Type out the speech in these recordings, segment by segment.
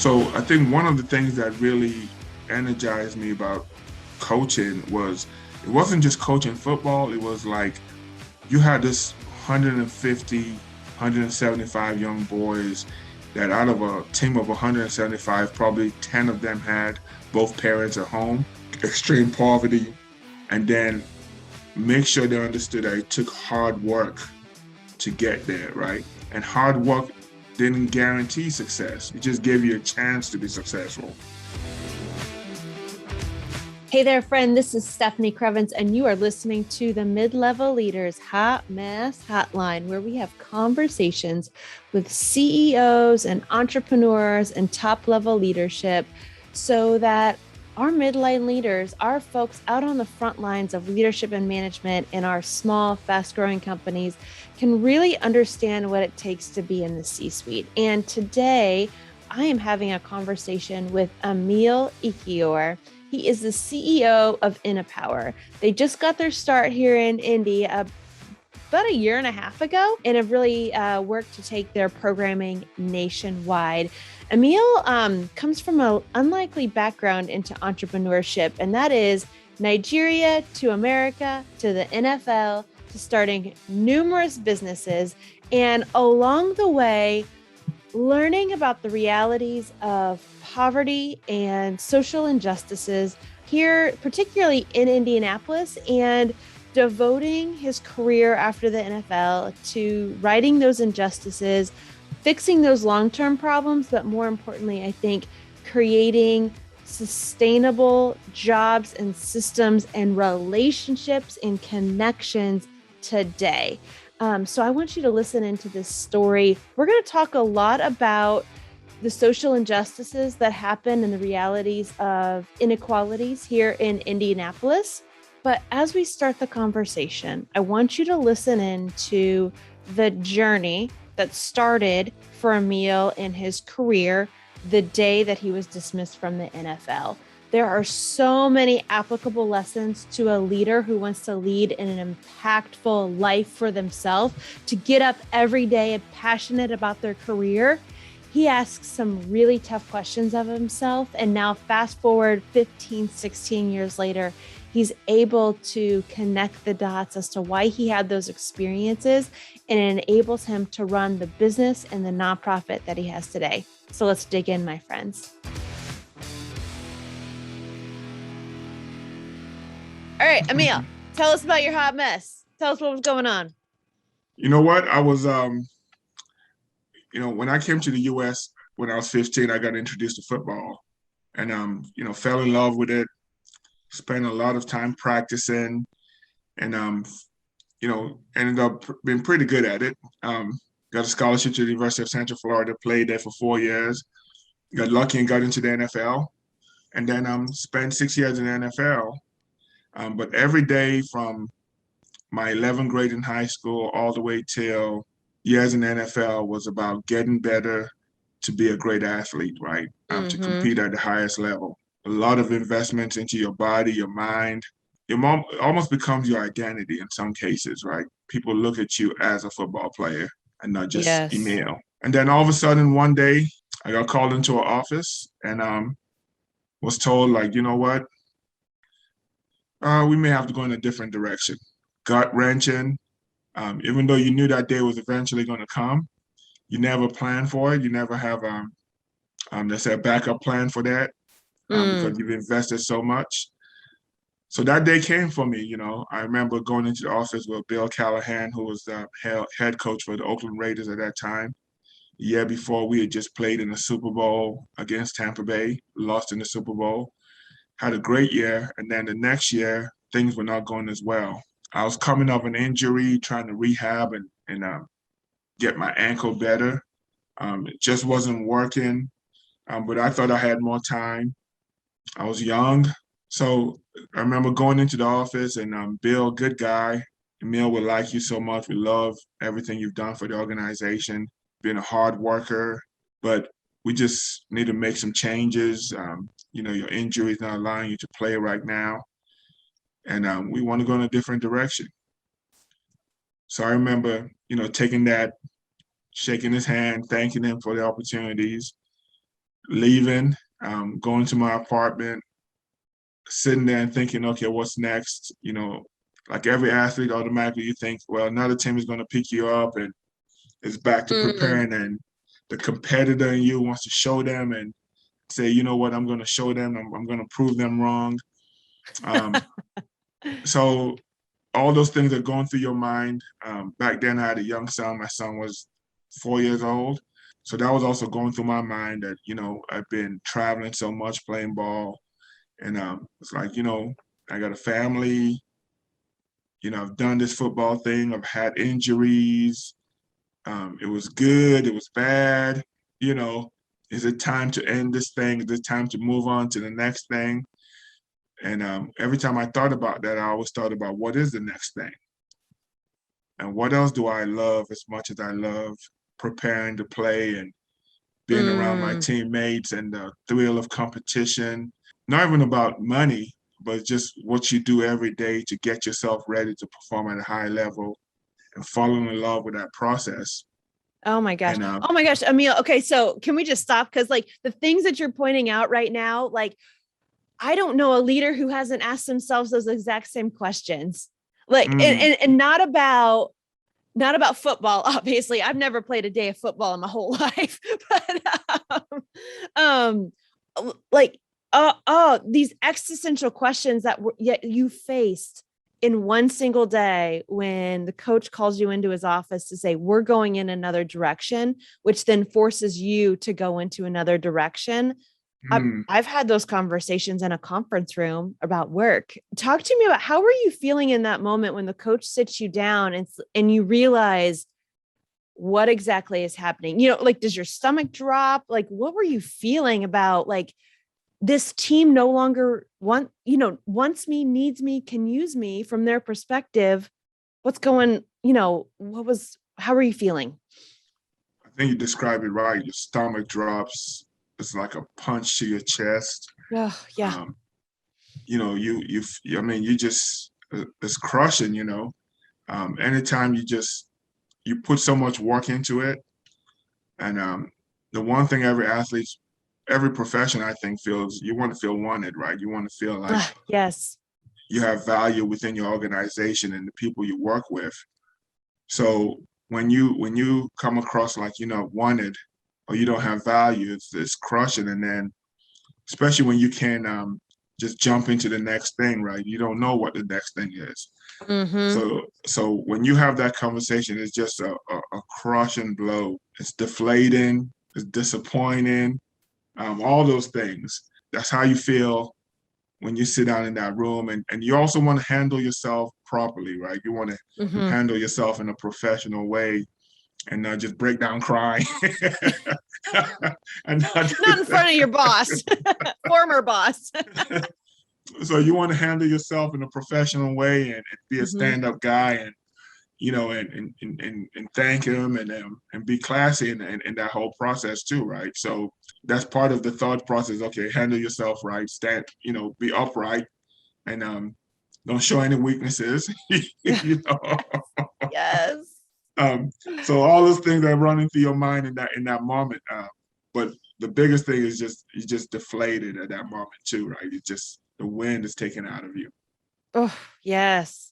So I think one of the things that really energized me about coaching was it wasn't just coaching football. It was like you had this 150, 175 young boys that out of a team of 175, probably 10 of them had both parents at home, extreme poverty, and then make sure they understood that it took hard work to get there, right? And hard work didn't guarantee success. It just gave you a chance to be successful. Hey there, friend. This is Stephanie Crevens, and you are listening to the Mid-Level Leaders Hot Mess Hotline, where we have conversations with CEOs and entrepreneurs and top-level leadership so that our midline leaders, our folks out on the front lines of leadership and management in our small, fast-growing companies can really understand what it takes to be in the C-suite. And today, I am having a conversation with Emil Ekiyor. He is the CEO of Innopower. They just got their start here in Indy about a year and a half ago and have really worked to take their programming nationwide. Emil comes from an unlikely background into entrepreneurship, and that is Nigeria to America to the NFL to starting numerous businesses. And along the way, learning about the realities of poverty and social injustices here, particularly in Indianapolis, and devoting his career after the NFL to righting those injustices, fixing those long-term problems, but more importantly, I think creating sustainable jobs and systems and relationships and connections today. So I want you to listen into this story. We're going to talk a lot about the social injustices that happen and the realities of inequalities here in Indianapolis. But as we start the conversation, I want you to listen in to the journey that started for Emil in his career the day that he was dismissed from the NFL. There are so many applicable lessons to a leader who wants to lead in an impactful life for themselves, to get up every day and passionate about their career. He asks some really tough questions of himself. And now fast forward 15, 16 years later, he's able to connect the dots as to why he had those experiences, and it enables him to run the business and the nonprofit that he has today. So let's dig in, my friends. All right, Emil, tell us about your hot mess. Tell us what was going on. You know what? I was, when I came to the U.S. when I was 15, I got introduced to football and, fell in love with it, spent a lot of time practicing and, ended up being pretty good at it. Got a scholarship to the University of Central Florida, played there for 4 years, got lucky and got into the NFL, and then spent 6 years in the NFL. But every day from my 11th grade in high school all the way till years in the NFL was about getting better to be a great athlete, right? To compete at the highest level. A lot of investments into your body, your mind. Your mom almost becomes your identity in some cases, right? People look at you as a football player and not just Yes. Emil. And then all of a sudden one day I got called into an office and was told like, you know what? We may have to go in a different direction. Gut wrenching. Even though you knew that day was eventually going to come, you never plan for it. You never have, let's say, a backup plan for that because you've invested so much. So that day came for me. I remember going into the office with Bill Callahan, who was the head coach for the Oakland Raiders at that time. The year before, we had just played in the Super Bowl against Tampa Bay, lost in the Super Bowl, had a great year. And then the next year, things were not going as well. I was coming off an injury, trying to rehab and get my ankle better. It just wasn't working, but I thought I had more time. I was young. So I remember going into the office and Bill, good guy. Emil would like you so much. We love everything you've done for the organization, being a hard worker, but we just need to make some changes. Your injury is not allowing you to play right now. And we want to go in a different direction. So I remember, taking that, shaking his hand, thanking him for the opportunities, leaving, going to my apartment, sitting there and thinking, okay, what's next? Like every athlete, automatically you think, well, another team is going to pick you up and it's back to Mm. preparing. And the competitor in you wants to show them and say, you know what, I'm going to show them. I'm going to prove them wrong. Um, so all those things are going through your mind. Back then, I had a young son. My son was 4 years old. So that was also going through my mind that, I've been traveling so much, playing ball. And it's like, I got a family. I've done this football thing. I've had injuries. It was good. It was bad. You know, is it time to end this thing? Is it time to move on to the next thing? And every time I thought about that, I always thought about what is the next thing? And what else do I love as much as I love preparing to play and being around my Mm. teammates and the thrill of competition? Not even about money, but just what you do every day to get yourself ready to perform at a high level and falling in love with that process. Oh my gosh. And Oh my gosh, Emil. Okay, so can we just stop? Because like the things that you're pointing out right now, like I don't know a leader who hasn't asked themselves those exact same questions. Like and not about football, obviously. I've never played a day of football in my whole life, but like these existential questions that yet you faced in one single day when the coach calls you into his office to say we're going in another direction, which then forces you to go into another direction. I've had those conversations in a conference room about work. Talk to me about how were you feeling in that moment when the coach sits you down and you realize what exactly is happening? Like, does your stomach drop? Like, what were you feeling about like this team no longer wants me, needs me, can use me from their perspective? What's going, how are you feeling? I think you described it right. Your stomach drops. It's like a punch to your chest. Oh, yeah. Um, I mean, you just, it's crushing, anytime you put so much work into it. And the one thing every profession I think feels, you want to feel wanted, right? You want to feel like Yes. you have value within your organization and the people you work with. So when you come across like you're not wanted or you don't have value, it's crushing. And then especially when you can just jump into the next thing, right? You don't know what the next thing is. Mm-hmm. So when you have that conversation, it's just a crushing blow. It's deflating, it's disappointing, all those things. That's how you feel when you sit down in that room. And you also want to handle yourself properly, right? You want to Mm-hmm. handle yourself in a professional way and not just break down crying. and not, Not in front of your boss, former boss. so you want to handle yourself in a professional way and be a Mm-hmm. stand-up guy and and thank him and be classy in that whole process too, right? So that's part of the thought process. Okay, handle yourself right, stand, be upright, and don't show any weaknesses. you know. Yes. um, so all those things are running through your mind in that moment. But the biggest thing is just you just deflated at that moment too, right? It's just the wind is taken out of you. Oh, yes.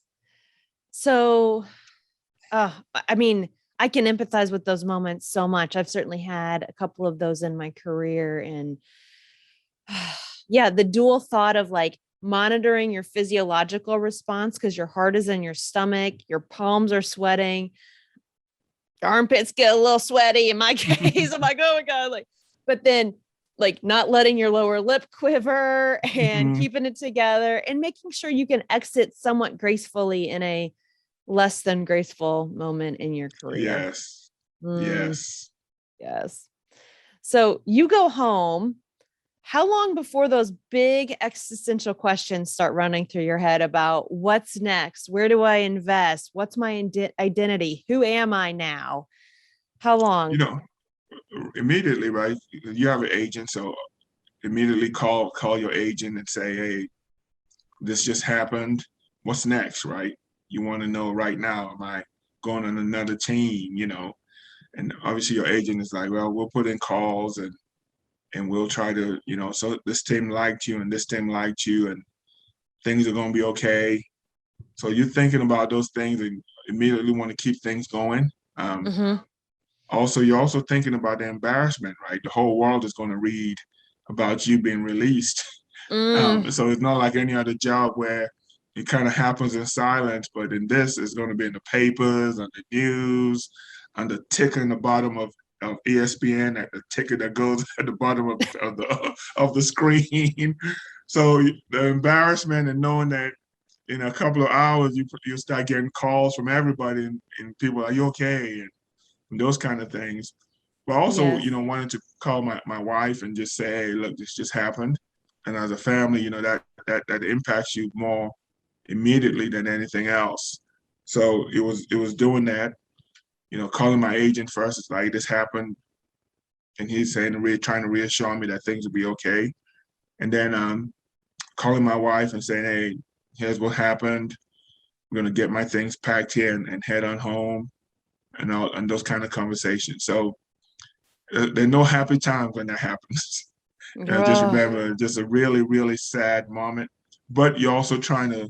So, I mean, I can empathize with those moments so much. I've certainly had a couple of those in my career. And yeah, the dual thought of like monitoring your physiological response because your heart is in your stomach, your palms are sweating, your armpits get a little sweaty in my case. I'm like, oh my God. Like, but then like not letting your lower lip quiver and Mhm. keeping it together and making sure you can exit somewhat gracefully in a less than graceful moment in your career. Yes. Mm, Yes. yes. So you go home. How long before those big existential questions start running through your head about what's next? Where do I invest? What's my identity? Who am I now? How You long? know, immediately, right? You have an agent, so immediately call your agent and say, hey, this just happened. What's next, right? You want to know right now, am I going on another team, And obviously your agent is like, well, we'll put in calls and and we'll try to, so this team liked you and this team liked you and things are going to be okay. So you're thinking about those things and immediately want to keep things going. Mm-hmm. Also, you're also thinking about the embarrassment, right? The whole world is going to read about you being released. Mm, So it's not like any other job where it kind of happens in silence, but in this, it's going to be in the papers, on the news, on the ticker in the bottom of ESPN, at the ticker that goes at the bottom of the screen. So the embarrassment and knowing that in a couple of hours you start getting calls from everybody and people, are you okay? And those kind of things. But also, yes. wanting to call my wife and just say, hey, look, this just happened. And as a family, that impacts you more immediately than anything else. So it was doing that, calling my agent first. It's like this happened, and he's saying trying to reassure me that things will be okay. And then calling my wife and saying, hey, here's what happened. I'm gonna get my things packed here and head on home, and those kind of conversations. So there are no happy times when that happens. Just Oh, remember, just a really, really sad moment. But you're also trying to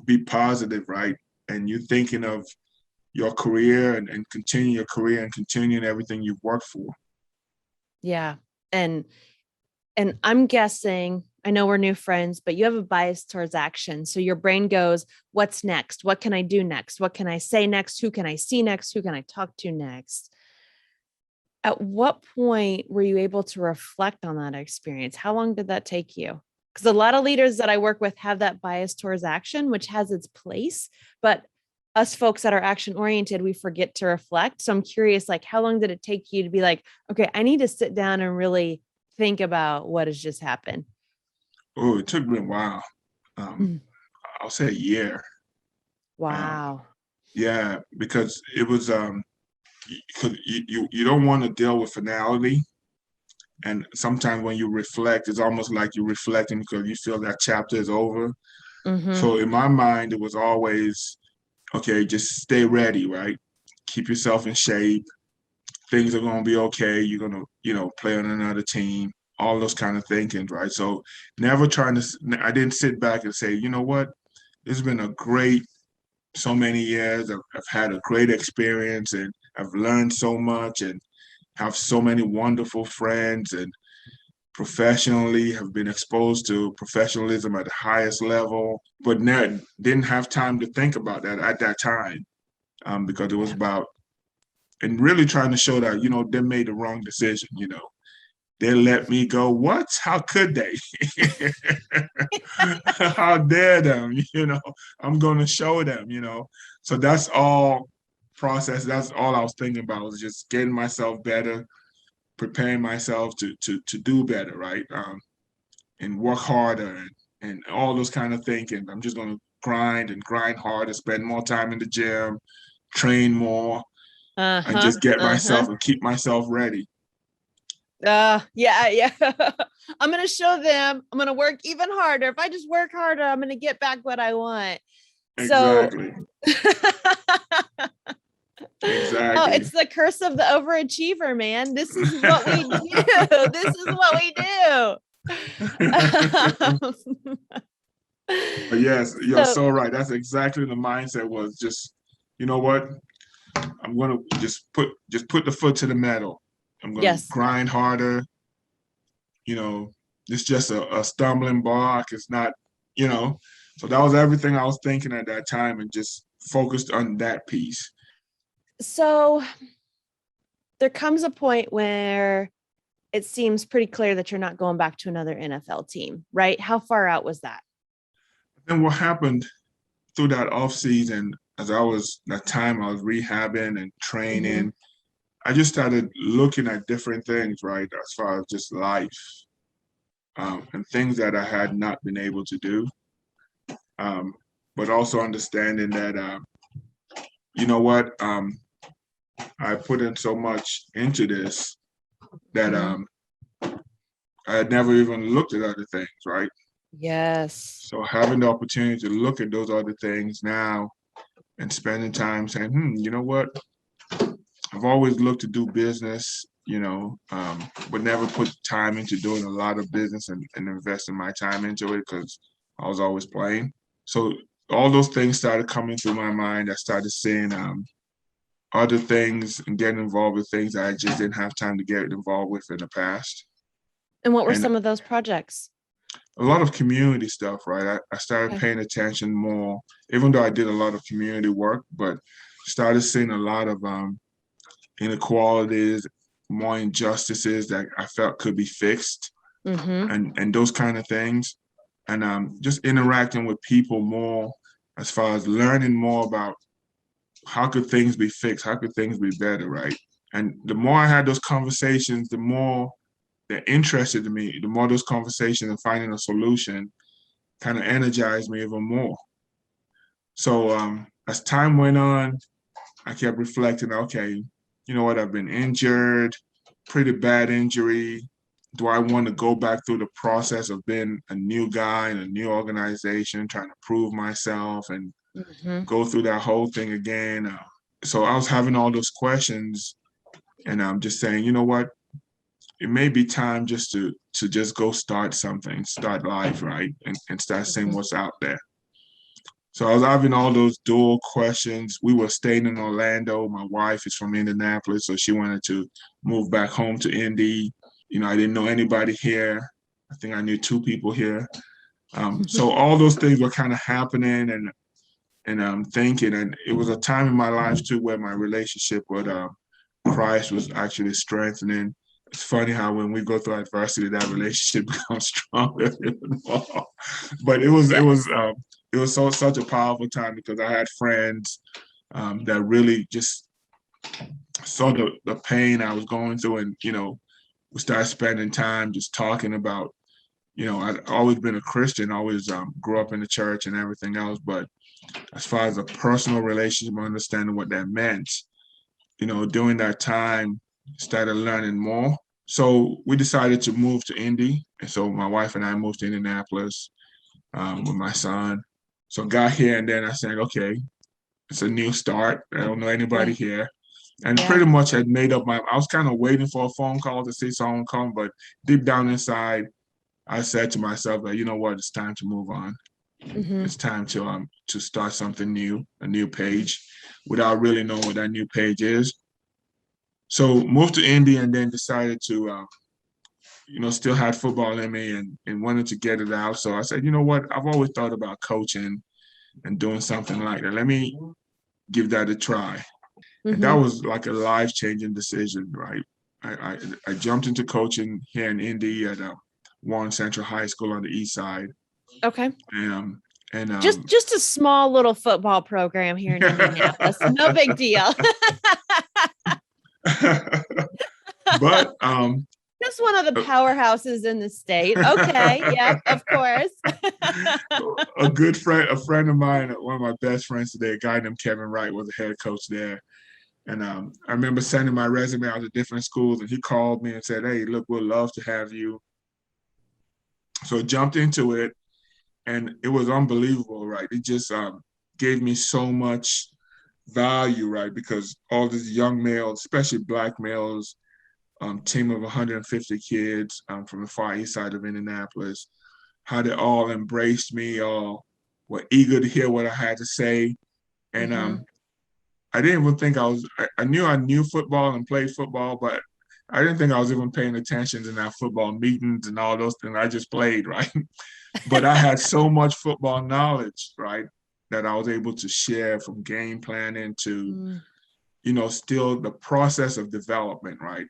be positive, right? And you're thinking of your career and continue your career and continuing everything you've worked for. yeah. And I'm guessing, I know we're new friends, but you have a bias towards action. So your brain goes, what's next? What can I do next? What can I say next? Who can I see next? Who can I talk to next? At what point were you able to reflect on that experience? How long did that take you? Because a lot of leaders that I work with have that bias towards action, which has its place, but us folks that are action oriented, we forget to reflect. So I'm curious, like, how long did it take you to be like, okay, I need to sit down and really think about what has just happened? Oh, it took me a while. Um, Mm. I'll say a year. Um, Wow. yeah, because it was because you don't want to deal with finality. And sometimes when you reflect, it's almost like you're reflecting because you feel that chapter is over. Mm-hmm. So in my mind, it was always, okay, just stay ready, right? Keep yourself in shape. Things are going to be okay. You're going to, play on another team, all those kind of thinkings, right? So never I didn't sit back and say, you know what? This has been a great, so many years. I've had a great experience and I've learned so much and have so many wonderful friends and professionally have been exposed to professionalism at the highest level, but didn't have time to think about that at that time because it was Yeah. about and really trying to show that they made the wrong decision. They let me go. What? How could they? How dare them? I'm going to show them. So that's all process. That's all I was thinking about was just getting myself better, preparing myself to do better, right? And work harder and all those kind of thinking. I'm just going to grind and grind harder, spend more time in the gym, train more, and Uh-huh. just get Uh-huh. myself and keep myself ready. Yeah, yeah. I'm gonna show them. I'm gonna work even harder. If I just work harder, I'm gonna get back what I want. So Exactly. oh, Exactly. it's the curse of the overachiever, man. This is what we do. This is what we do. But yes, you're So so right. That's exactly the mindset was just, you know what? I'm gonna just put the foot to the metal. I'm gonna yes. grind harder. You know, it's just a stumbling block. It's not, you know. So that was everything I was thinking at that time and just focused on that piece. So there comes a point where it seems pretty clear that you're not going back to another NFL team, right? How far out was that? And what happened through that off season, as that time I was rehabbing and Mm-hmm. training, I just started looking at different things, right, as far as just life and things that I had not been able to do. Um, but also understanding that, you know what, I put in so much into this that Mm-hmm. I had never even looked at other things, right? Yes. So having the opportunity to look at those other things now and spending time saying, you know what, I've always looked to do business but never put time into doing a lot of business and investing my time into it because I was always playing. So all those things started coming through my mind. I started seeing other things and getting involved with things I just didn't have time to get involved with in the past. And what were And some of those projects? a lot of community stuff, right? I started paying attention more, even though I did a lot of community work, but started seeing a lot of inequalities, more injustices that I felt could be fixed, and those kind of things, and just interacting with people more, as far as learning more about how could things be fixed, how could things be better, right? And the more I had those conversations, the more they're interested in me, the more those conversations and finding a solution kind of energized me even more. So as time went on, I kept reflecting, okay, you know what, I've been injured, pretty bad injury. Do I want to go back through the process of being a new guy in a new organization, trying to prove myself and go through that whole thing again? So I was having all those questions, and I'm just saying, you know what, it may be time just to just go start something, start life, right? And start seeing what's out there. So I was having all those dual questions. We were staying in Orlando. My wife is from Indianapolis, so she wanted to move back home to Indy. I didn't know anybody here. I think I knew two people here. So all those things were kind of happening, and I'm thinking, and it was a time in my life too where my relationship with Christ was actually strengthening. It's funny how when we go through adversity, that relationship becomes stronger even more. But it was such a powerful time because I had friends that really just saw the pain I was going through, and we started spending time just talking about. I'd always been a Christian, always grew up in the church and everything else, but as far as a personal relationship, understanding what that meant, during that time, started learning more. So we decided to move to Indy. And so my wife and I moved to Indianapolis with my son. So got here, and then I said, okay, it's a new start. I don't know anybody here. And pretty much had made up I was kind of waiting for a phone call to see someone come, but deep down inside, I said to myself that, you know what, it's time to move on. It's time to start something new, a new page, without really knowing what that new page is. So moved to Indy, and then decided to, still had football in me, and wanted to get it out. So I said, you know what, I've always thought about coaching and doing something like that. Let me give that a try. And that was like a life-changing decision, right? I jumped into coaching here in Indy at Warren Central High School on the east side. Okay. And just a small little football program here in Indianapolis. No big deal. But just one of the powerhouses in the state. Okay. Yeah, of course. a friend of mine, one of my best friends today, a guy named Kevin Wright, was the head coach there. And I remember sending my resume out to different schools, and he called me and said, hey, look, we'd love to have you. So I jumped into it, and it was unbelievable, right? It just gave me so much value, right? Because all these young males, especially Black males, team of 150 kids from the far east side of Indianapolis, how they all embraced me, all were eager to hear what I had to say. And I didn't even think I knew football and played football, but I didn't think I was even paying attention in our football meetings and all those things. I just played, right? But I had so much football knowledge, right, that I was able to share, from game planning to, still the process of development, right?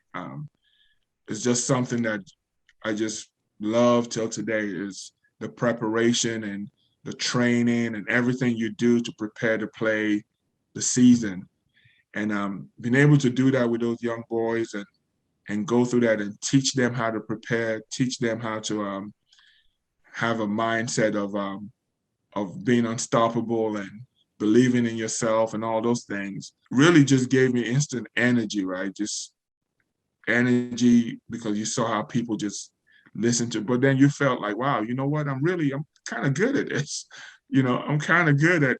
It's just something that I just love till today, is the preparation and the training and everything you do to prepare to play the season. And being able to do that with those young boys and go through that and teach them how to prepare, teach them how to have a mindset of being unstoppable and believing in yourself and all those things, really just gave me instant energy, right? Just energy, because you saw how people just listen to, but then you felt like, wow, you know what? I'm kind of good at this. I'm kind of good at,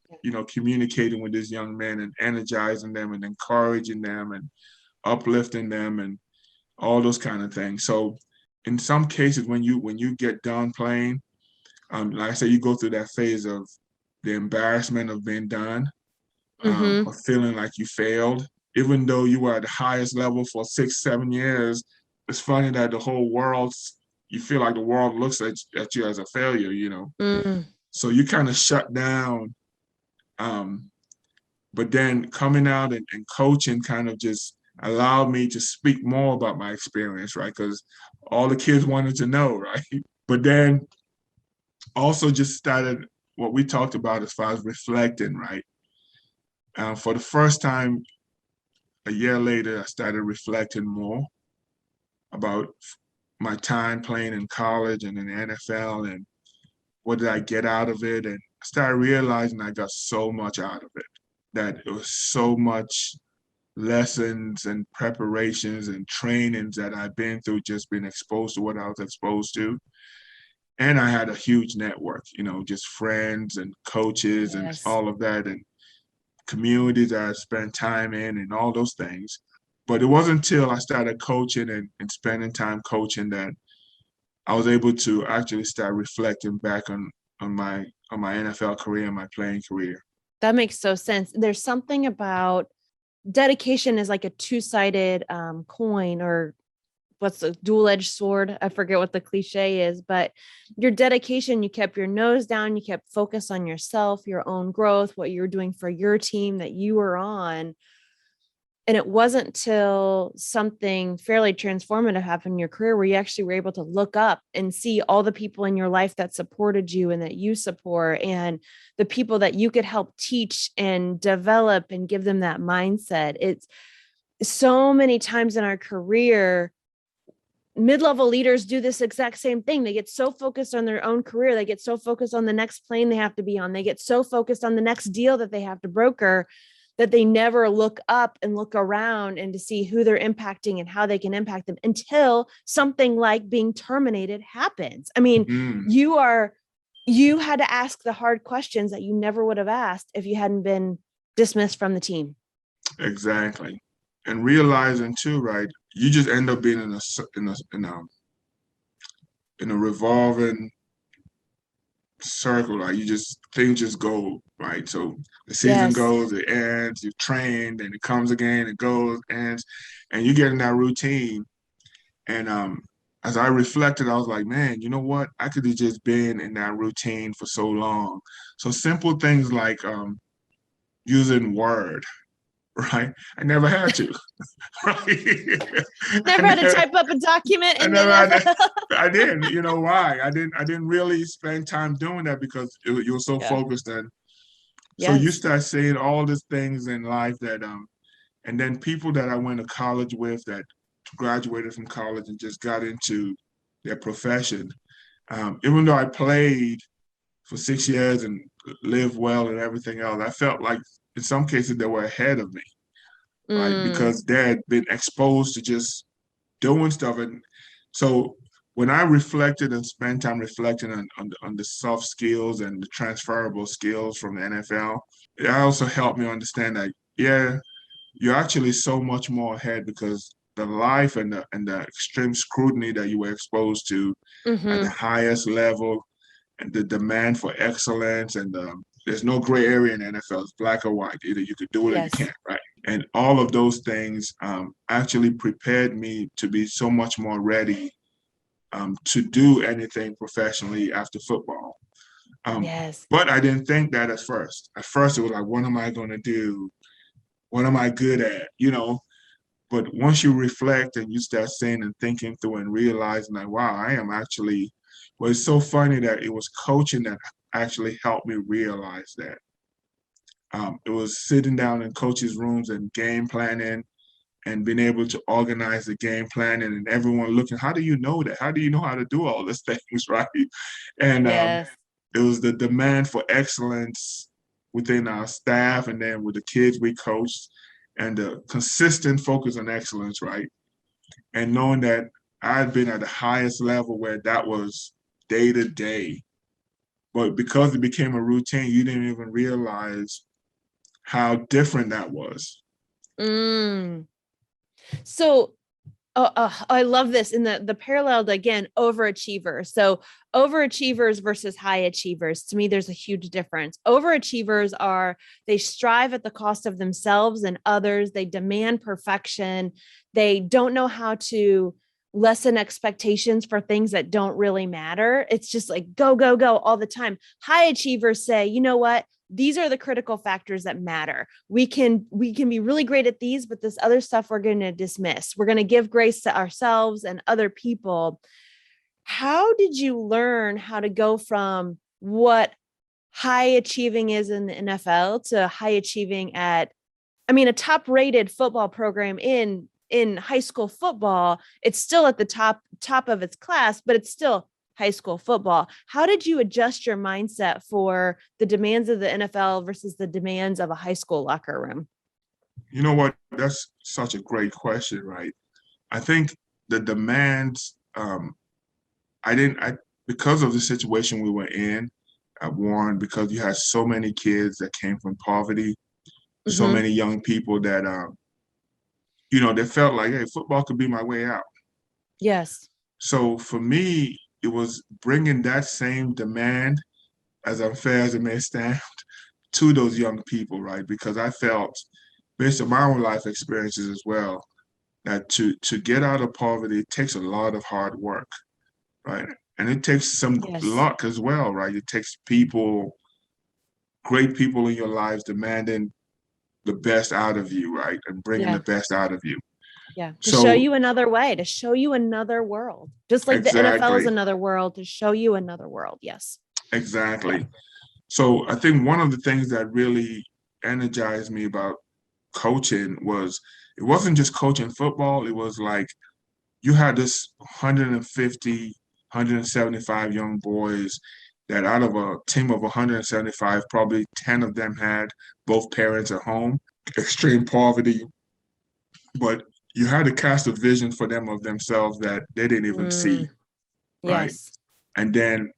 communicating with these young men and energizing them and encouraging them and uplifting them. And all those kind of things. So in some cases, when you get done playing, like I said, you go through that phase of the embarrassment of being done, Mm-hmm. or feeling like you failed, even though you were at the highest level for 6, 7 years. It's funny that you feel like the world looks at you as a failure, Mm. So you kind of shut down. Um, but then coming out and coaching kind of just allowed me to speak more about my experience, right? Because all the kids wanted to know, right? But then also just started what we talked about as far as reflecting, right? For the first time a year later, I started reflecting more about my time playing in college and in the NFL and what did I get out of it. And I started realizing I got so much out of it, that it was so much lessons and preparations and trainings that I've been through, just being exposed to what I was exposed to. And I had a huge network, just friends and coaches and Yes. all of that, and communities that I spent time in and all those things. But it wasn't until I started coaching and spending time coaching that I was able to actually start reflecting back on my NFL career and my playing career. That makes so sense. There's something about dedication is like a two-sided coin, or what's a dual-edged sword. I forget what the cliche is, but your dedication, you kept your nose down, you kept focus on yourself, your own growth, what you were doing for your team that you were on. And it wasn't till something fairly transformative happened in your career where you actually were able to look up and see all the people in your life that supported you and that you support, and the people that you could help teach and develop and give them that mindset. It's so many times in our career, mid-level leaders do this exact same thing. They get so focused on their own career. They get so focused on the next plane they have to be on. They get so focused on the next deal that they have to broker, that they never look up and look around and to see who they're impacting and how they can impact them until something like being terminated happens. I mean, Mm, you had to ask the hard questions that you never would have asked if you hadn't been dismissed from the team. exactly. And realizing too, right? You just end up being in a revolving circle. Like things just go right. So the season Yes. goes, it ends. You train, then it comes again, it goes, ends, and you get in that routine. And as I reflected, I was like, man, you know what? I could have just been in that routine for so long. So simple things like using Word, right? I never had to, right? I Never had to never, type up a document I in the never had to, NFL. I didn't. You know why? I didn't really spend time doing that because you were so Yeah. focused on. So you Yes. start seeing all these things in life that and then people that I went to college with that graduated from college and just got into their profession. Even though I played for 6 years and lived well and everything else, I felt like in some cases they were ahead of me, right? Mm, Because they had been exposed to just doing stuff. And so when I reflected and spent time reflecting on the soft skills and the transferable skills from the NFL, it also helped me understand that, yeah, you're actually so much more ahead because the life and the extreme scrutiny that you were exposed to at the mm-hmm. highest level and the demand for excellence and there's no gray area in the NFL. It's black or white. Either you could do it or you Yes. can't, right? And all of those things actually prepared me to be so much more ready to do anything professionally after football. Um, Yes. but I didn't think that at first. At first, it was like, what am I going to do? What am I good at? But once you reflect and you start saying and thinking through and realizing that, wow, I am actually, well, it's so funny that it was coaching that actually helped me realize that. It was sitting down in coaches' rooms and game planning and being able to organize the game planning and everyone looking, how do you know that? How do you know how to do all these things, right? And Yes. it was the demand for excellence within our staff and then with the kids we coached and the consistent focus on excellence, right? And knowing that I'd been at the highest level where that was day to day. But because it became a routine, you didn't even realize how different that was. Mm. So I love this. In the parallel again, overachievers. So overachievers versus high achievers. To me, there's a huge difference. Overachievers they strive at the cost of themselves and others. They demand perfection. They don't know how to lessen expectations for things that don't really matter. It's just like go, go, go all the time. High achievers say, you know what? These are the critical factors that matter. We can be really great at these, but this other stuff we're going to dismiss. We're going to give grace to ourselves and other people. How did you learn how to go from what high achieving is in the NFL to high achieving at, I mean, a top rated football program in high school football? It's still at the top of its class, but it's still high school football. How did you adjust your mindset for the demands of the NFL versus the demands of a high school locker room? You know what? That's such a great question, right? I think the demands, I because of the situation we were in at Warren, because you had so many kids that came from poverty, so Mm-hmm. many young people that, they felt like, hey, football could be my way out. Yes. So for me, it was bringing that same demand, as unfair as it may stand, to those young people, right? Because I felt, based on my own life experiences as well, that to get out of poverty, it takes a lot of hard work, right? And it takes some Yes. luck as well, right? It takes people, great people in your lives demanding the best out of you, right? And bringing the Yeah. best out of you. Yeah. To show So you another way, to show you another world, just like the NFL is exactly, another world, to show you another world. Yes. Yeah. exactly. So I think one of the things that really energized me about coaching was it wasn't just coaching football. It was like you had this 150, 175 young boys that out of a team of 175, probably 10 of them had both parents at home, extreme poverty, but you had to cast a vision for them of themselves that they didn't even see, Mm, right? yes. And then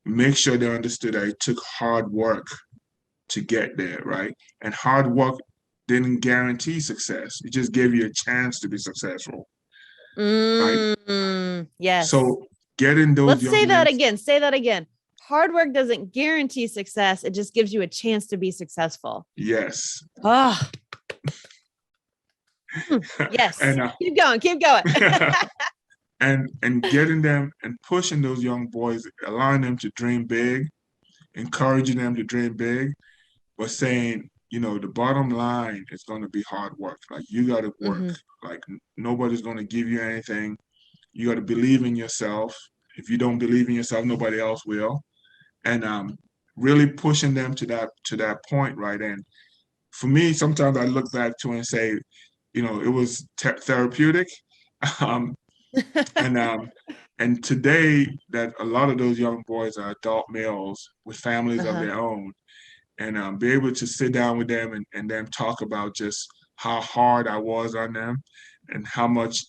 make sure they understood that it took hard work to get there, right? And hard work didn't guarantee success. It just gave you a chance to be successful, right? Yes. So getting those Let's say young that men, again. Say that again. Hard work doesn't guarantee success. It just gives you a chance to be successful. yes. Oh, yes. and Keep going. Keep going. and getting them and pushing those young boys, allowing them to dream big, encouraging them to dream big, but saying, the bottom line is going to be hard work. Like you got to work. Hmm. Like nobody's going to give you anything. You got to believe in yourself. If you don't believe in yourself, nobody else will. And really pushing them to that point, right? And for me, sometimes I look back to it and say, it was therapeutic. Um, and and today that a lot of those young boys are adult males with families of Uh-huh. their own, and be able to sit down with them and then talk about just how hard I was on them and how much.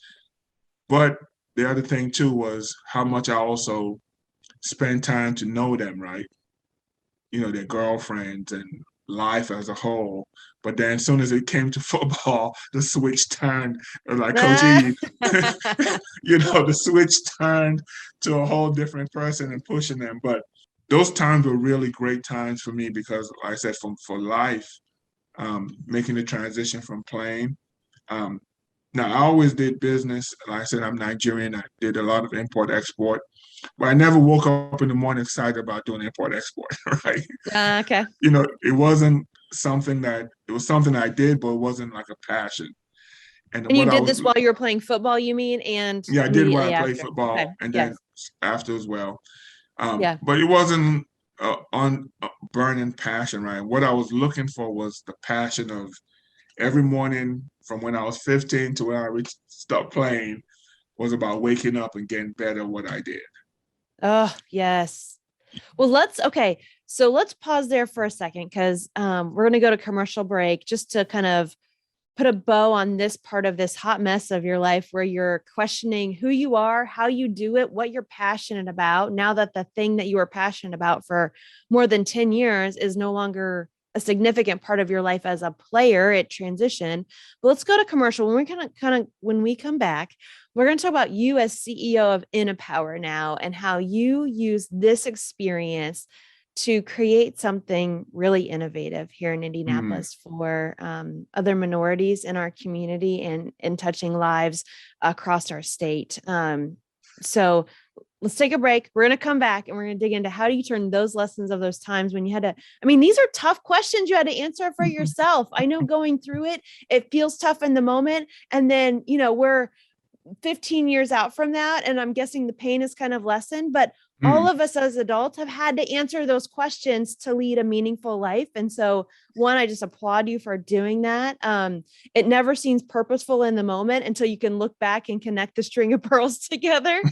But the other thing too was how much I also spend time to know them, right? Their girlfriends and life as a whole. But then as soon as it came to football, the switch turned, like Coach E, the switch turned to a whole different person and pushing them. But those times were really great times for me because, like I said, for life, making the transition from playing. Um, Now, I always did business. Like I said, I'm Nigerian. I did a lot of import export, but I never woke up in the morning excited about doing import export, right? Okay. It was something I did, but it wasn't like a passion. And And you what I did was, this while you were playing football, you mean, and yeah, I did while I immediately played after. Okay. football and then Yes. after as well. Yeah. But it wasn't on burning passion, right? What I was looking for was the passion of every morning from when I was 15 to when I stopped playing was about waking up and getting better at what I did. Oh, yes. Well, so let's pause there for a second because we're going to go to commercial break just to kind of put a bow on this part of this hot mess of your life where you're questioning who you are, how you do it, what you're passionate about. Now that the thing that you were passionate about for more than 10 years is no longer a significant part of your life as a player at transition. But let's go to commercial. When we come back, we're going to talk about you as CEO of Innopower now and how you use this experience to create something really innovative here in Indianapolis for other minorities in our community and touching lives across our state. So let's take a break. We're going to come back and we're going to dig into how do you turn those lessons of those times when you had to, I mean, these are tough questions you had to answer for yourself. I know going through it, it feels tough in the moment. And then, we're 15 years out from that. And I'm guessing the pain is kind of lessened, but all of us as adults have had to answer those questions to lead a meaningful life. And so one, I just applaud you for doing that. It never seems purposeful in the moment until you can look back and connect the string of pearls together.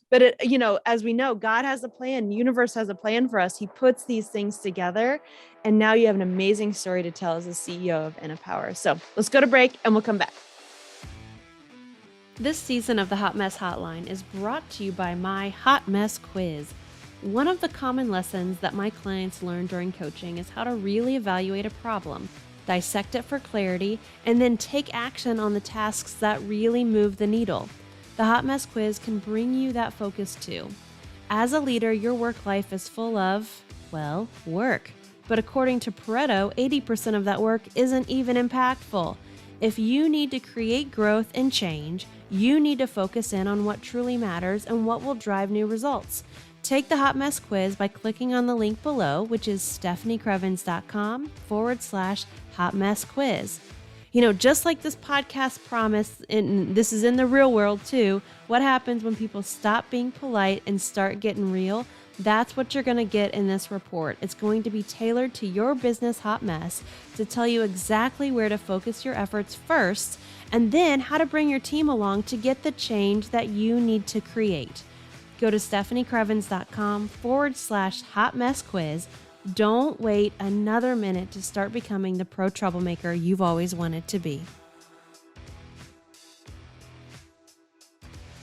But as we know, God has a plan, universe has a plan for us. He puts these things together. And now you have an amazing story to tell as the CEO of Innopower. So let's go to break and we'll come back. This season of the Hot Mess Hotline is brought to you by my Hot Mess Quiz. One of the common lessons that my clients learn during coaching is how to really evaluate a problem, dissect it for clarity, and then take action on the tasks that really move the needle. The Hot Mess Quiz can bring you that focus too. As a leader, your work life is full of, work. But according to Pareto, 80% of that work isn't even impactful. If you need to create growth and change, you need to focus in on what truly matters and what will drive new results. Take the Hot Mess Quiz by clicking on the link below, which is stephaniecrevens.com/Hot Mess Quiz. Just like this podcast promised, and this is in the real world too, what happens when people stop being polite and start getting real? That's what you're going to get in this report. It's going to be tailored to your business hot mess to tell you exactly where to focus your efforts first, and then how to bring your team along to get the change that you need to create. Go to stephaniecrevens.com/Hot Mess Quiz. Don't wait another minute to start becoming the pro troublemaker you've always wanted to be.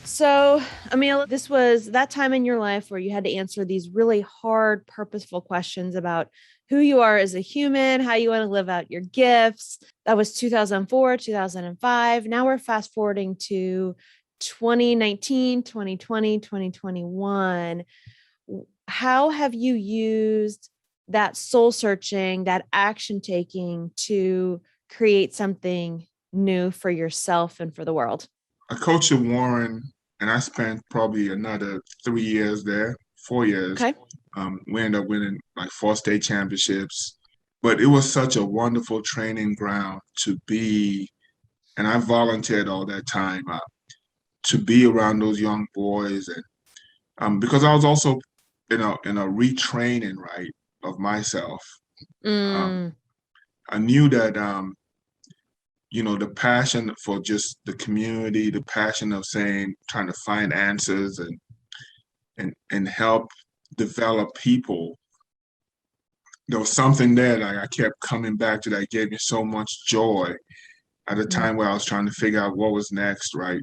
So, Emil, this was that time in your life where you had to answer these really hard, purposeful questions about who you are as a human, how you want to live out your gifts. That was 2004, 2005. Now we're fast forwarding to 2019, 2020, 2021. How have you used that soul searching, that action taking to create something new for yourself and for the world? I coached at Warren, and I spent probably another 3 years there, 4 years. Okay. We ended up winning like 4 state championships. But it was such a wonderful training ground to be, and I volunteered all that time to be around those young boys, and because I was also in a retraining, right, of myself. I knew that the passion for just the community, the passion of trying to find answers and help develop people. There was something there that I kept coming back to that gave me so much joy at a time where I was trying to figure out what was next, right?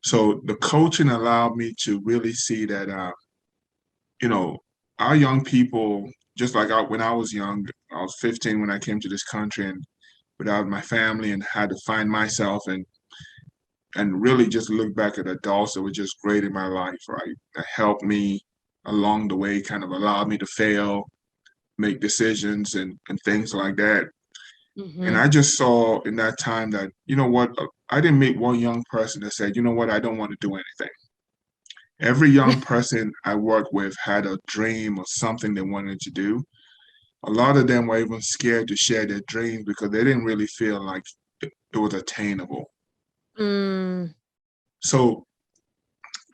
So the coaching allowed me to really see that, our young people, just like when I was young, I was 15 when I came to this country and without my family and had to find myself and really just look back at adults that were just great in my life, right? That helped me along the way, kind of allowed me to fail, make decisions and things like that. And I just saw in that time that, I didn't meet one young person that said, I don't want to do anything. Every young person I worked with had a dream or something they wanted to do. A lot of them were even scared to share their dreams because they didn't really feel like it was attainable. So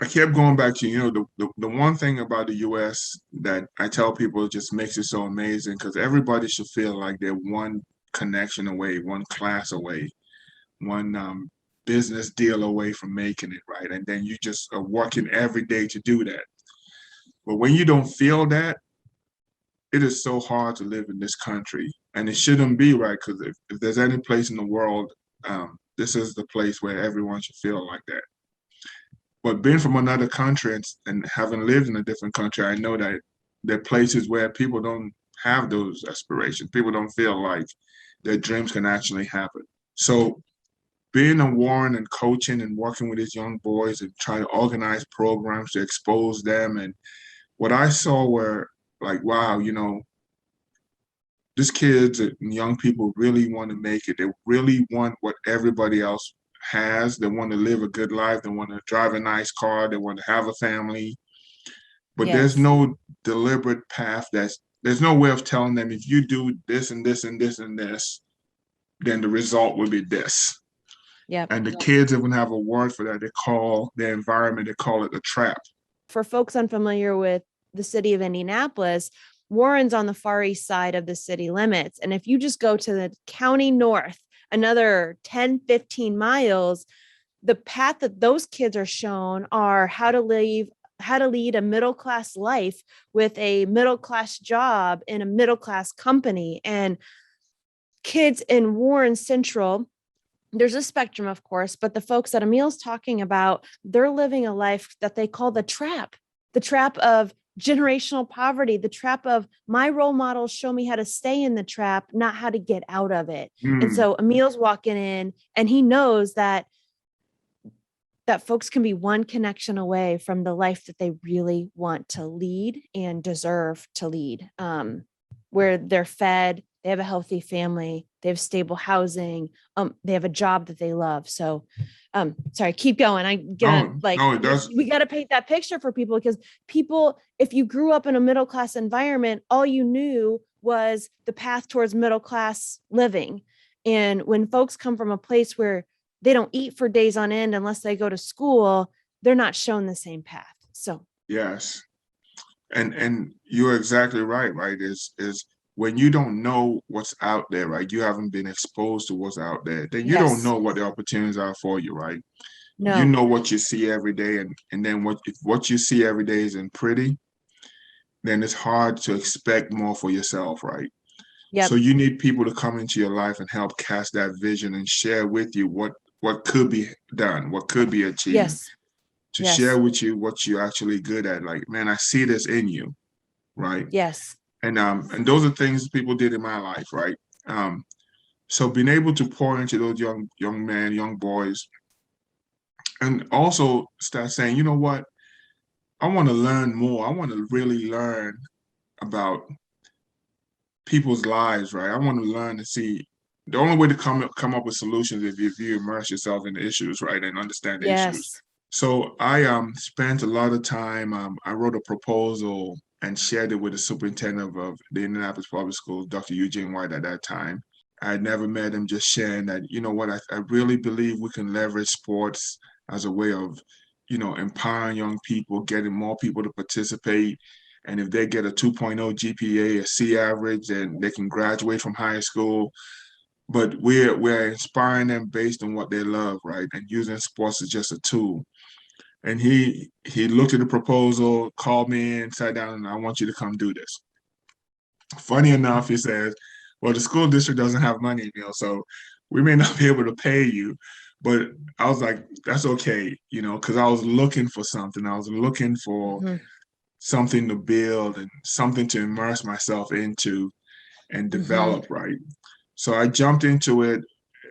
I kept going back to, the one thing about the U.S. that I tell people just makes it so amazing because everybody should feel like they're one connection away, one class away, one business deal away from making it, right? And then you just are working every day to do that. But when you don't feel that, it is so hard to live in this country. And it shouldn't be, right? Because if there's any place in the world, this is the place where everyone should feel like that. But being from another country and having lived in a different country, I know that there are places where people don't have those aspirations. People don't feel like their dreams can actually happen. So being a Warren and coaching and working with these young boys and trying to organize programs to expose them, and what I saw were like, wow, these kids and young people really want to make it. They really want what everybody else has. They want to live a good life. They want to drive a nice car. They want to have a family. But there's Yes. no deliberate path. There's no way of telling them if you do this and this and this and this, then the result will be this. Yep. And the kids even have a word for that. They call their environment, they call it a trap. For folks unfamiliar with the city of Indianapolis, Warren's on the far east side of the city limits. And if you just go to the county north, another 10, 15 miles, the path that those kids are shown are how to lead a middle-class life with a middle-class job in a middle-class company. And kids in Warren Central, there's a spectrum, of course, but the folks that Emil's talking about, they're living a life that they call the trap of generational poverty, the trap of my role models show me how to stay in the trap, not how to get out of it. And so Emil's walking in and he knows that folks can be one connection away from the life that they really want to lead and deserve to lead, where they're fed, they have a healthy family, they have stable housing, they have a job that they love. So, sorry, keep going. I'm gonna we got to paint that picture for people, because people, if you grew up in a middle-class environment, all you knew was the path towards middle-class living. And when folks come from a place where they don't eat for days on end unless they go to school, they're not shown the same path. So yes. And you're exactly right, is when you don't know what's out there, right? You haven't been exposed to what's out there, then you don't know what the opportunities are for you, right? No. You know what you see every day, and then if what you see every day isn't pretty, then it's hard to expect more for yourself, right? Yep. So you need people to come into your life and help cast that vision and share with you what could be done, what could be achieved. Yes. To share with you what you're actually good at. Like, man, I see this in you, right? Yes. And those are things people did in my life, right? So being able to pour into those young men, young boys, and also start saying, you know what, I want to learn more. I want to really learn about people's lives, right? I want to learn to see. The only way to come up with solutions is if you immerse yourself in the issues, right, and understand the issues. So I spent a lot of time. I wrote a proposal and shared it with the superintendent of the Indianapolis Public Schools, Dr. Eugene White, at that time. I had never met him, just sharing that, you know what, I really believe we can leverage sports as a way of, empowering young people, getting more people to participate. And if they get a 2.0 GPA, a C average, then they can graduate from high school. But we're inspiring them based on what they love, right? And using sports as just a tool. And he looked at the proposal, called me in, sat down, and I want you to come do this. Funny enough, he says, well, the school district doesn't have money, so we may not be able to pay you. But I was like, that's okay, because I was looking for something. I was looking for something to build and something to immerse myself into and develop, right? So I jumped into it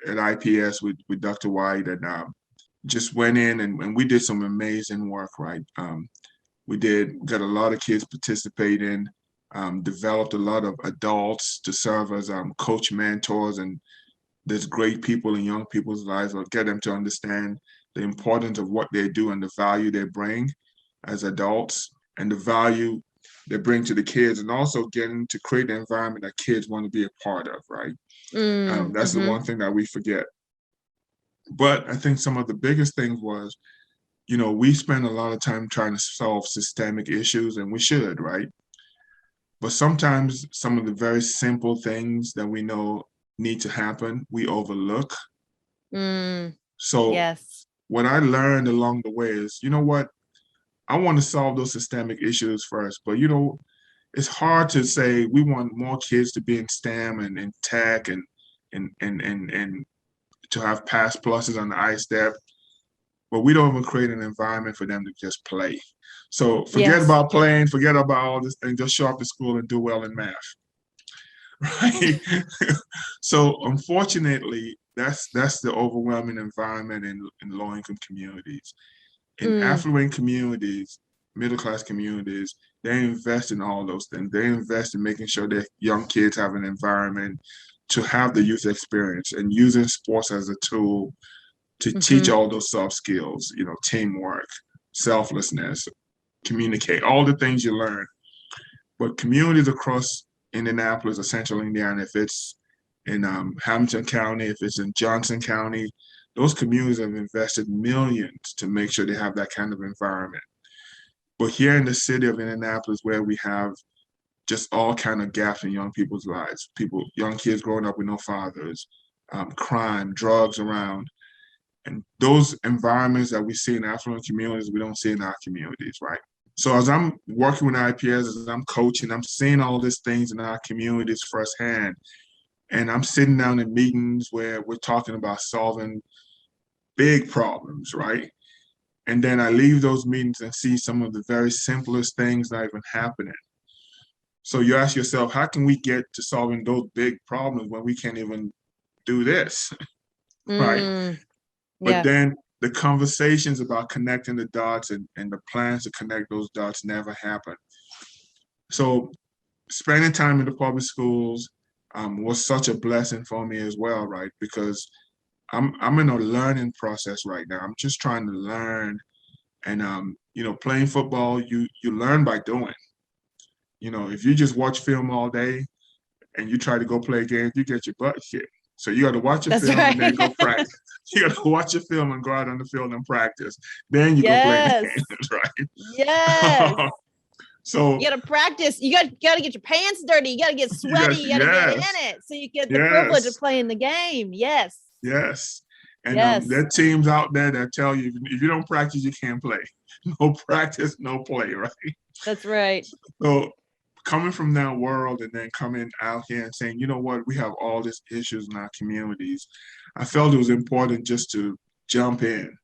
at IPS with Dr. White, and just went in and we did some amazing work, right? We got a lot of kids participating, developed a lot of adults to serve as coach mentors, and there's great people in young people's lives, or get them to understand the importance of what they do and the value they bring as adults and the value they bring to the kids, and also getting to create an environment that kids want to be a part of, right? That's the one thing that we forget. But I think some of the biggest things was, we spend a lot of time trying to solve systemic issues, and we should, right? But sometimes some of the very simple things that we know need to happen, we overlook. So what I learned along the way is, you know what? I want to solve those systemic issues first, but it's hard to say we want more kids to be in STEM and in tech and to have pass pluses on the iStep, but we don't even create an environment for them to just play. So forget about playing, forget about all this, and just show up to school and do well in math. right? So unfortunately, that's the overwhelming environment in low-income communities. In Mm, affluent communities, middle-class communities, they invest in all those things. They invest in making sure that young kids have an environment to have the youth experience and using sports as a tool to teach hmm all those soft skills, teamwork, selflessness, communicate, all the things you learn. But communities across Indianapolis or central Indiana, if it's in Hamilton County, if it's in Johnson County, those communities have invested millions to make sure they have that kind of environment. But here in the city of Indianapolis, where we have just all kind of gaps in young people's lives, young kids growing up with no fathers, crime, drugs around, and those environments that we see in affluent communities, we don't see in our communities, right? So as I'm working with IPS, as I'm coaching, I'm seeing all these things in our communities firsthand. And I'm sitting down in meetings where we're talking about solving big problems, right? And then I leave those meetings and see some of the very simplest things not even happening. So you ask yourself, how can we get to solving those big problems when we can't even do this, right? mm, But yeah. then the conversations about connecting the dots and the plans to connect those dots never happen. So spending time in the public schools was such a blessing for me as well, right? Because I'm in a learning process right now. I'm just trying to learn, and playing football, you learn by doing. If you just watch film all day and you try to go play games, you get your butt kicked. So you got to watch a That's film and then right. go practice. You got to watch a film and go out on the field and practice. Then you go play the Yes. games, Yes. right? So You got to practice. You got to get your pants dirty. You got to get sweaty. You got to get in yes, it so you get the privilege of yes, playing the game. Yes. yes. And there Yes. are teams out there that tell you if you don't practice, you can't play. No practice, no play, right? That's right. So coming from that world and then coming out here and saying, you know what, we have all these issues in our communities. I felt it was important just to jump in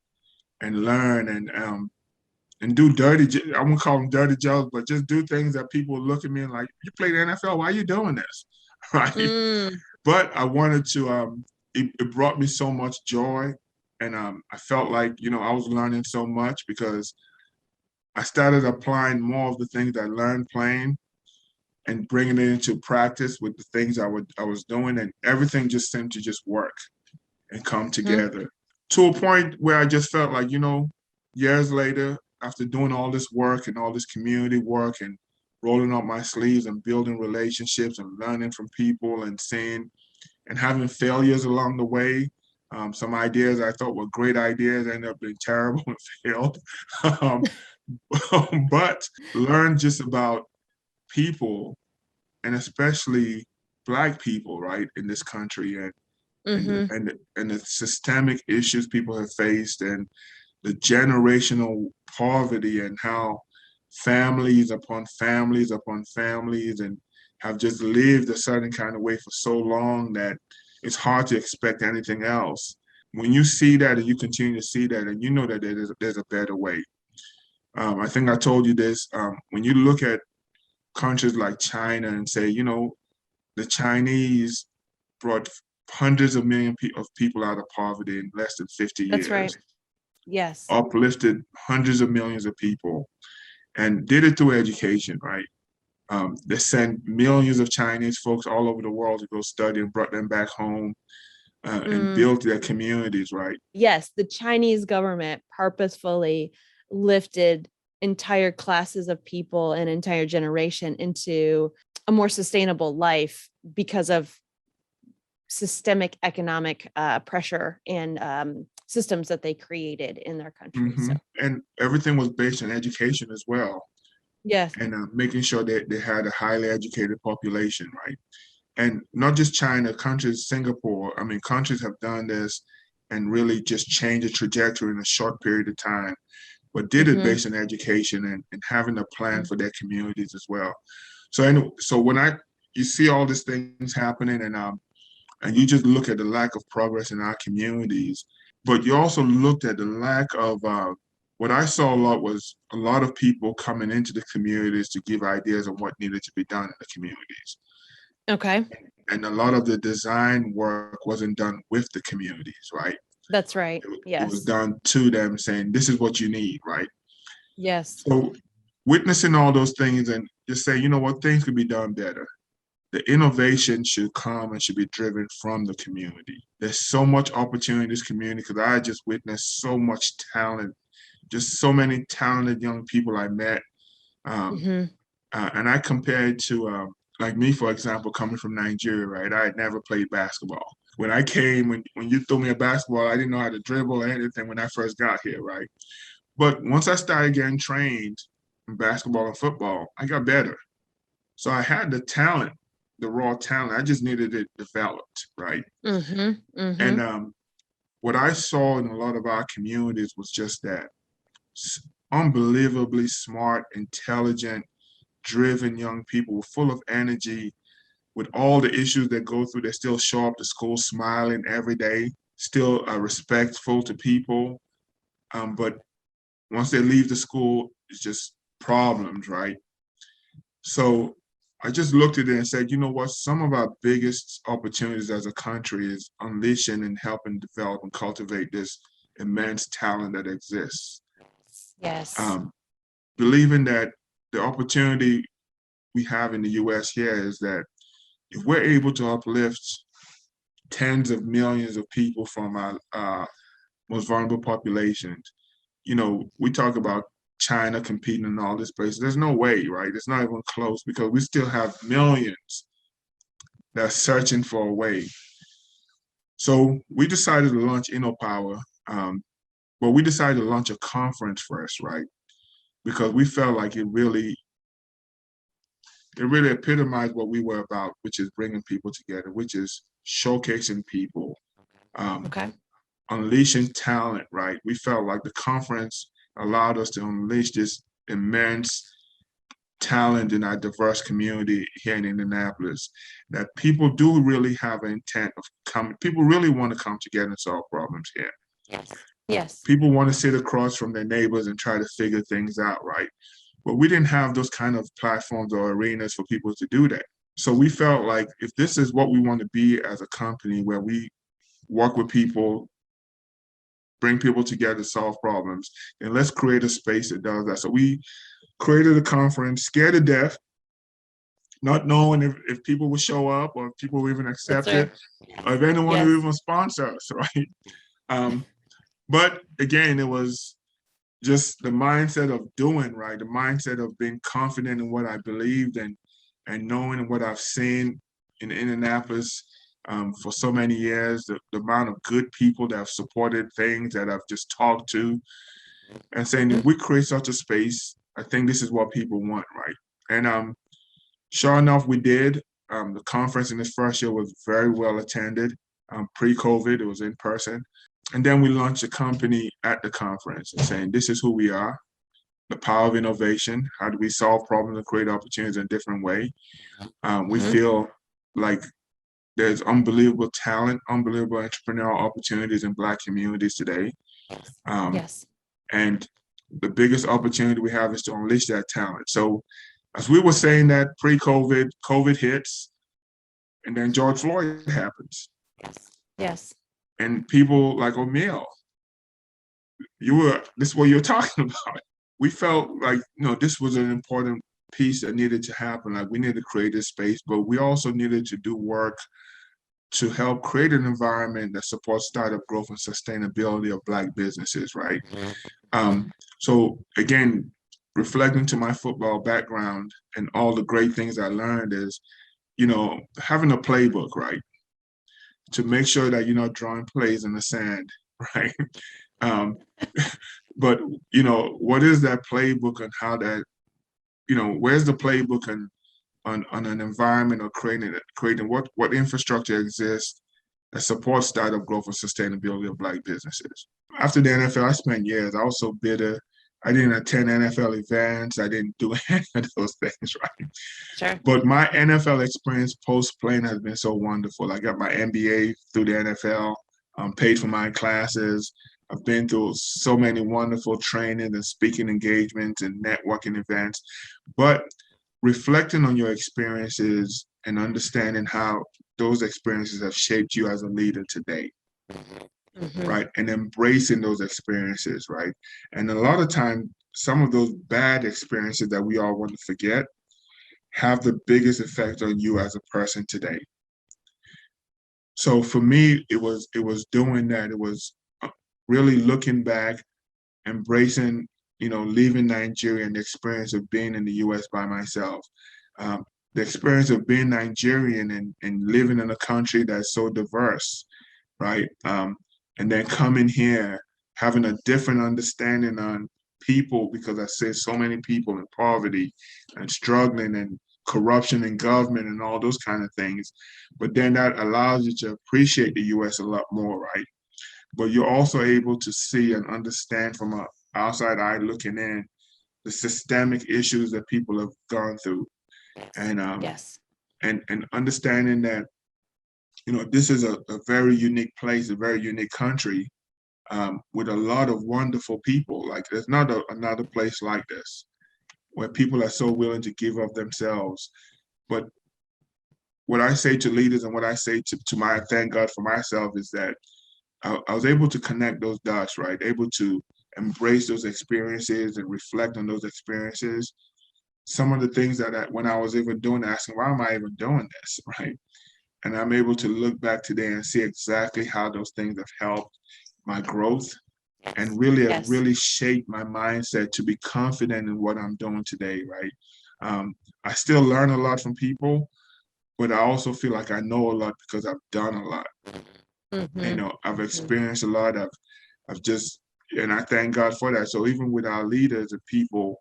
and learn and do dirty. I won't call them dirty jobs, but just do things that people look at me and like, you play the NFL, why are you doing this, right? Mm, But I wanted to. It brought me so much joy, and I felt like I was learning so much because I started applying more of the things I learned playing and bringing it into practice with the things I was doing, and everything just seemed to just work and come hmm together to a point where I just felt like years later, after doing all this work and all this community work and rolling up my sleeves and building relationships and learning from people and seeing and having failures along the way. Some ideas I thought were great ideas ended up being terrible and failed. um, but learn just about people and especially Black people, right, in this country hmm and the systemic issues people have faced and the generational poverty and how families upon families upon families and have just lived a certain kind of way for so long that it's hard to expect anything else. When you see that and you continue to see that and you know that there's a better way. I think I told you this. When you look at countries like China and say, the Chinese brought hundreds of millions of people out of poverty in less than 50 That's years, right. Yes. uplifted hundreds of millions of people, and did it through education, right? They sent millions of Chinese folks all over the world to go study and brought them back home and Mm, built their communities, right? yes. The Chinese government purposefully lifted entire classes of people and entire generation into a more sustainable life because of systemic economic pressure and systems that they created in their country. So, And everything was based on education as well, yes. and making sure that they had a highly educated population, right? And not just China, countries, Singapore, I mean, countries have done this and really just changed the trajectory in a short period of time, but did it hmm based on education and having a plan for their communities as well. So anyway, so when you see all these things happening and you just look at the lack of progress in our communities, but you also looked at the lack of what I saw a lot was a lot of people coming into the communities to give ideas on what needed to be done in the communities. Okay. And a lot of the design work wasn't done with the communities, right? That's right. It was Yes. done to them saying, this is what you need, right? Yes. So witnessing all those things and just say, you know what, things could be done better. The innovation should come and should be driven from the community. There's so much opportunity in this community because I just witnessed so much talent, just so many talented young people I met. Um, Hmm. and I compared to, like me, for example, coming from Nigeria, right? I had never played basketball. When I came, when you threw me a basketball, I didn't know how to dribble or anything when I first got here, right? But once I started getting trained in basketball and football, I got better. So I had the talent, the raw talent. I just needed it developed, right? Hmm. Hmm. And what I saw in a lot of our communities was just that unbelievably smart, intelligent, driven young people full of energy with all the issues that go through. They still show up to school smiling every day, still respectful to people. But once they leave the school, it's just problems, right? So I just looked at it and said, you know what? Some of our biggest opportunities as a country is unleashing and helping develop and cultivate this immense talent that exists. Yes. Um, Believing that the opportunity we have in the US here is that if we're able to uplift tens of millions of people from our most vulnerable populations, we talk about China competing in all this place. There's no way, right? It's not even close because we still have millions that are searching for a way. So we decided to launch Innopower, but we decided to launch a conference first, right? Because we felt like it really epitomized what we were about, which is bringing people together, which is showcasing people, um, Okay. unleashing talent, right? We felt like the conference allowed us to unleash this immense talent in our diverse community here in Indianapolis, that people do really have an intent of coming. People really want to come together and solve problems here. Yes. Yes. People want to sit across from their neighbors and try to figure things out, right? But we didn't have those kind of platforms or arenas for people to do that. So we felt like if this is what we want to be as a company where we work with people, bring people together, solve problems, then let's create a space that does that. So we created a conference, scared to death, not knowing if people would show up or if people would even That's accept right. it or if anyone would Yes. even sponsor us, right? Um, but again, it was just the mindset of doing right, the mindset of being confident in what I believed and knowing what I've seen in Indianapolis for so many years, the amount of good people that have supported things that I've just talked to, and saying if Mhm. we create such a space, I think this is what people want, right? And sure enough, we did. The conference in this first year was very well attended. Pre-COVID, it was in person. And then we launched a company at the conference and saying, this is who we are, the power of innovation. How do we solve problems and create opportunities in a different way? We Mhm. feel like there's unbelievable talent, unbelievable entrepreneurial opportunities in Black communities today. Um, Yes. and the biggest opportunity we have is to unleash that talent. So as we were saying that pre-COVID, COVID hits, and then George Floyd happens. Yes. Yes. And people like, Emil, this is what you're talking about. We felt like, this was an important piece that needed to happen. Like we needed to create this space, but we also needed to do work to help create an environment that supports startup growth and sustainability of Black businesses, right? So again, reflecting to my football background and all the great things I learned is, having a playbook, right? To make sure that you're not drawing plays in the sand, right? Um, but what is that playbook and how that, where's the playbook on an environment or creating what infrastructure exists that supports startup growth and sustainability of Black businesses. After the NFL, I spent years. I was so bitter. I didn't attend NFL events. I didn't do any of those things, right? Sure. But my NFL experience post-playing has been so wonderful. I got my MBA through the NFL, paid for my classes. I've been through so many wonderful training and speaking engagements and networking events. But reflecting on your experiences and understanding how those experiences have shaped you as a leader today, right? And embracing those experiences, right? And a lot of time, some of those bad experiences that we all want to forget have the biggest effect on you as a person today. So for me, it was doing that. It was really looking back, embracing, leaving Nigeria and the experience of being in the US by myself. The experience of being Nigerian and living in a country that's so diverse, right? And then coming here, having a different understanding on people, because I see so many people in poverty and struggling and corruption in government and all those kind of things. But then that allows you to appreciate the US a lot more, right? But you're also able to see and understand from an outside eye looking in the systemic issues that people have gone through. And Yes. And understanding that, this is a very unique place, a very unique country, with a lot of wonderful people. Like there's not another place like this where people are so willing to give of themselves. But what I say to leaders and what I say to my thank God for myself is that I was able to connect those dots, right? Able to embrace those experiences and reflect on those experiences. Some of the things that when I was even doing, asking, why am I even doing this, right? And I'm able to look back today and see exactly how those things have helped my growth and really have really shaped my mindset to be confident in what I'm doing today, right? I still learn a lot from people, but I also feel like I know a lot because I've done a lot. I've experienced a lot. I've just, and I thank God for that. So even with our leaders and people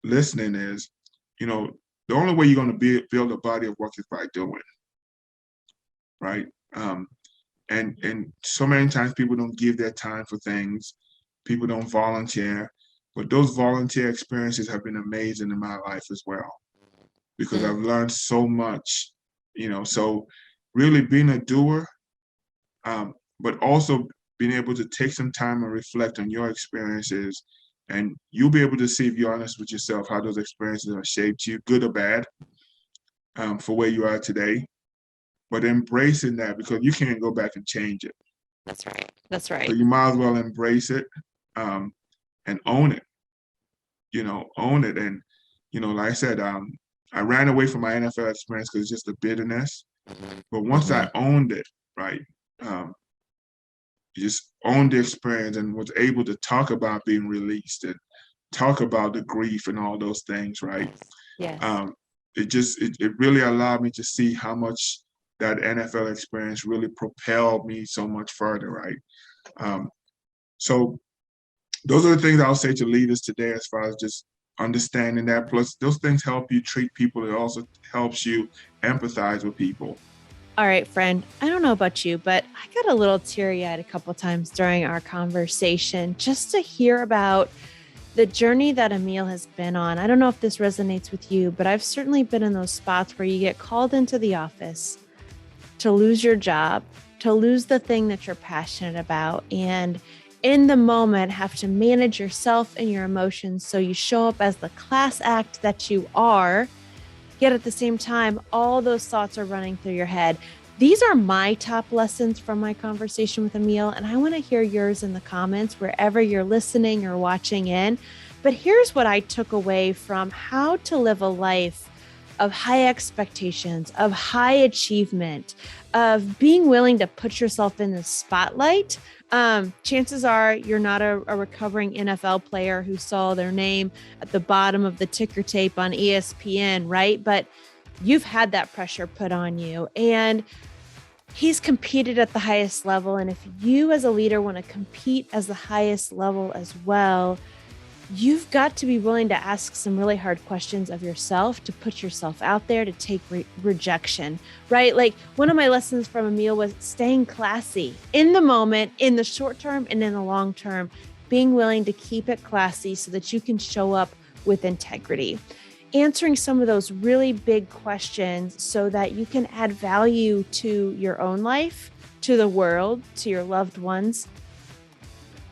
listening is, the only way you're going to build a body of work is by doing, right? And so many times people don't give their time for things. People don't volunteer, but those volunteer experiences have been amazing in my life as well, because I've learned so much, so really being a doer, but also being able to take some time and reflect on your experiences, and you'll be able to see, if you're honest with yourself, how those experiences have shaped you, good or bad, for where you are today. But embracing that, because you can't go back and change it. That's right. That's right. So you might as well embrace it, and own it. Own it. And, like I said, I ran away from my NFL experience because it's just the bitterness. But once I owned it, right, just owned the experience and was able to talk about being released and talk about the grief and all those things, right? Yes. It really allowed me to see how much that NFL experience really propelled me so much further, right? So those are the things I'll say to leaders today, as far as just understanding that. Plus, those things help you treat people. It also helps you empathize with people. All right, friend, I don't know about you, but I got a little teary-eyed a couple times during our conversation just to hear about the journey that Emil has been on. I don't know if this resonates with you, but I've certainly been in those spots where you get called into the office to lose your job, to lose the thing that you're passionate about, and in the moment have to manage yourself and your emotions so you show up as the class act that you are. Yet at the same time, all those thoughts are running through your head. These are my top lessons from my conversation with Emil, and I want to hear yours in the comments wherever you're listening or watching in. But here's what I took away from how to live a life of high expectations, of high achievement, of being willing to put yourself in the spotlight. Chances are you're not a recovering NFL player who saw their name at the bottom of the ticker tape on ESPN, right? But you've had that pressure put on you, and he's competed at the highest level. And if you as a leader want to compete as the highest level as well, you've got to be willing to ask some really hard questions of yourself, to put yourself out there, to take rejection, right? Like one of my lessons from Emil was staying classy in the moment, in the short term and in the long term, being willing to keep it classy so that you can show up with integrity, answering some of those really big questions so that you can add value to your own life, to the world, to your loved ones.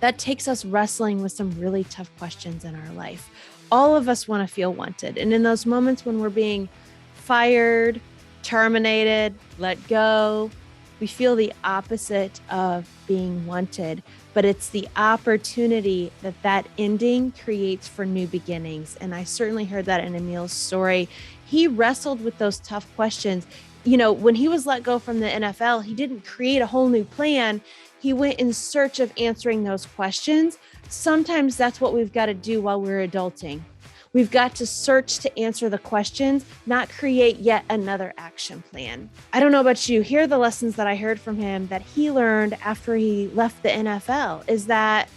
That takes us wrestling with some really tough questions in our life. All of us want to feel wanted. And in those moments when we're being fired, terminated, let go. We feel the opposite of being wanted, but it's the opportunity that ending creates for new beginnings. And I certainly heard that in Emil's story. He wrestled with those tough questions. You know, when he was let go from the NFL, he didn't create a whole new plan. He went in search of answering those questions. Sometimes that's what we've got to do while we're adulting. We've got to search to answer the questions, not create yet another action plan. I don't know about you. Here are the lessons that I heard from him that he learned after he left the NFL is that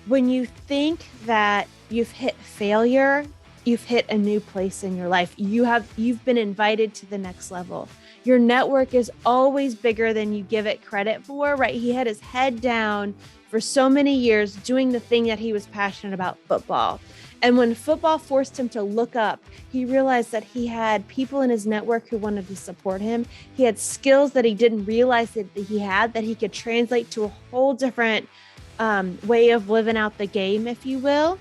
when you think that you've hit failure, you've hit a new place in your life. You've been invited to the next level. Your network is always bigger than you give it credit for, right? He had his head down for so many years doing the thing that he was passionate about, football. And when football forced him to look up, he realized that he had people in his network who wanted to support him. He had skills that he didn't realize that he had, that he could translate to a whole different way of living out the game, if you will.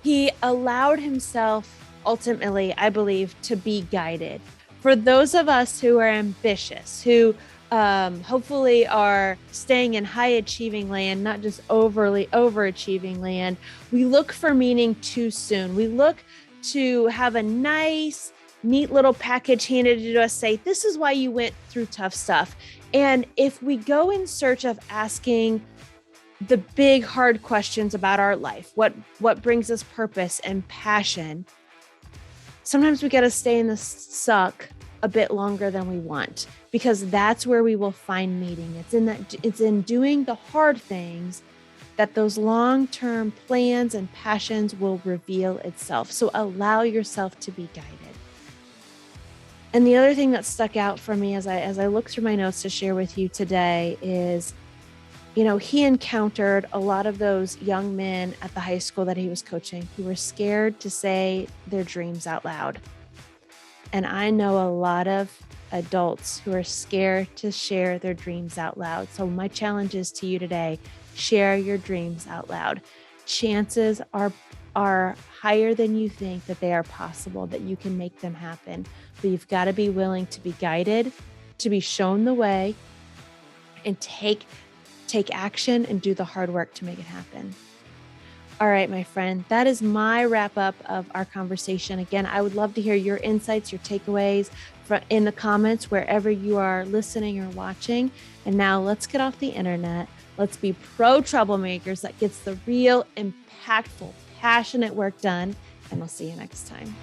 He allowed himself, ultimately, I believe, to be guided. For those of us who are ambitious, who hopefully are staying in high achieving land, not just overly overachieving land, we look for meaning too soon. We look to have a nice, neat little package handed to us, say, this is why you went through tough stuff. And if we go in search of asking the big, hard questions about our life, what brings us purpose and passion, sometimes we got to stay in the suck a bit longer than we want, because that's where we will find meaning. It's in doing the hard things that those long-term plans and passions will reveal itself. So allow yourself to be guided. And the other thing that stuck out for me as I look through my notes to share with you today is, you know, he encountered a lot of those young men at the high school that he was coaching who were scared to say their dreams out loud. And I know a lot of adults who are scared to share their dreams out loud. So my challenge is to you today, share your dreams out loud. Chances are higher than you think that they are possible, that you can make them happen. But you've got to be willing to be guided, to be shown the way, and take action and do the hard work to make it happen. All right, my friend, that is my wrap up of our conversation. Again, I would love to hear your insights, your takeaways in the comments, wherever you are listening or watching. And now let's get off the internet. Let's be pro troublemakers that gets the real, impactful, passionate work done. And we'll see you next time.